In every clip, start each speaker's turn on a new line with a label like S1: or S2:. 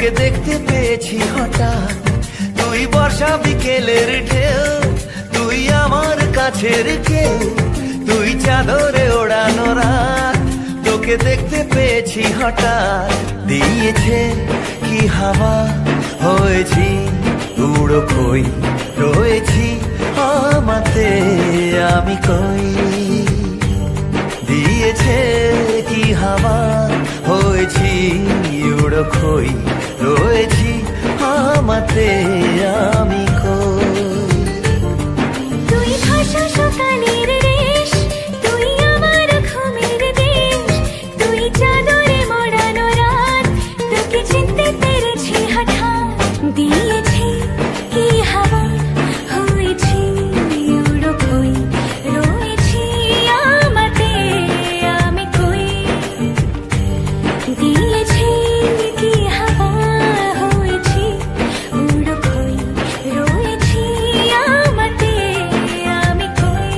S1: তোকে দেখতে পেয়েছি হঠাৎ, তুই বর্ষা বিকেলের ঢেউ, তুই আমার কাছের কেউ, তুই চাদরে ওড়ানো রাত। তোকে দেখতে পেয়েছি হঠাৎ, দিয়েছে কি হাওয়া, হয়েছি উড়ো কই, রয়েছি আমাতে আমি কই। দিয়েছে কি হাওয়া, হয়েছি উড়ো কই, রয়েছি আমাতে আমি কই।
S2: তুই ভাষা সকালের রেশ, তুই আমার ঘুমের দেশ, তুই চাদরে মোড়ানো রাত। তোকে চিনতে পেরেছি হঠাৎ, দিয়েছি কি হাওয়া, হয়েছি উড়ো কই, রয়েছি আমাতে আমি কই। দিয়েছি কি হাওয়া, হয়েছি উড়ো কই, রয়েছি আমাতে আমি কই।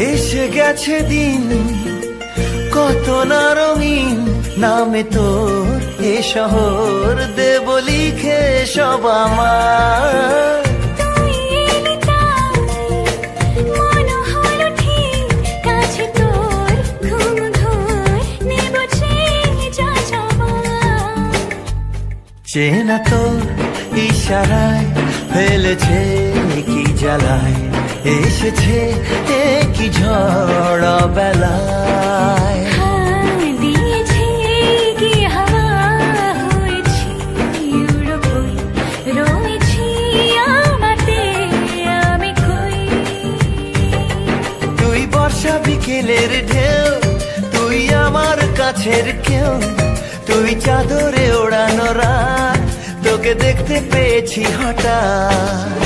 S1: এসে গেছে দিন কত না রঙিন, নামে তোর এ শহর দেব লিখে সব আমার।
S2: তুই এলি তাই মন হলো ঠিক, কাছে তোর ঘুম ঘোর নেব চেয়ে যা যাবার।
S1: চেনা তোর ইশারায় ফেলেছে কি জ্বালায়, এসেছে কি ঝড় বেলায়।
S2: দিয়েছি কি হাওয়া, হয়েছি উড়ো কই, রয়েছি আমাতে আমি কই।
S1: তুই বর্ষা বিকেলের ঢেউ, তুই আমার কাছের কেউ, তুই চাদরে ওড়ানো রাত। তোকে দেখতে পেয়েছি হঠাৎ,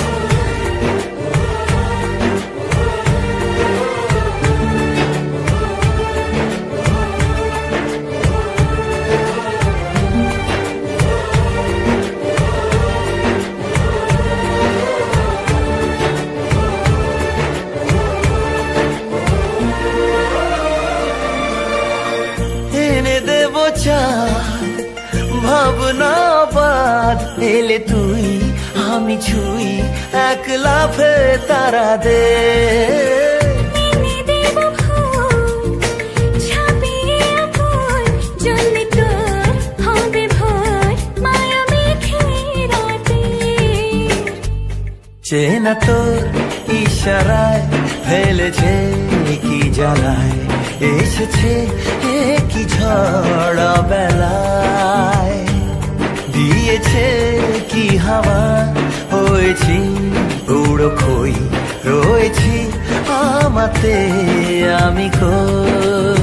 S1: এনে দেব চাঁদ ভাবনা বাদ। এলে তুই আমি ছুই, এক লাফে তারা দে।
S2: এনে দেব ফুল, ছাপিয়ে ফুল, জলদি তোর হবে ভোর, মায়া মেঘে রাতে।
S1: চেনা তোর ইশারায় ফেলেছে কি জ্বালায়, এসেছে কি ঝড় বেলায়। দিয়েছে কি হাওয়া, হয়েছি উড়ো কই, রয়েছি আমাতে আমি কই।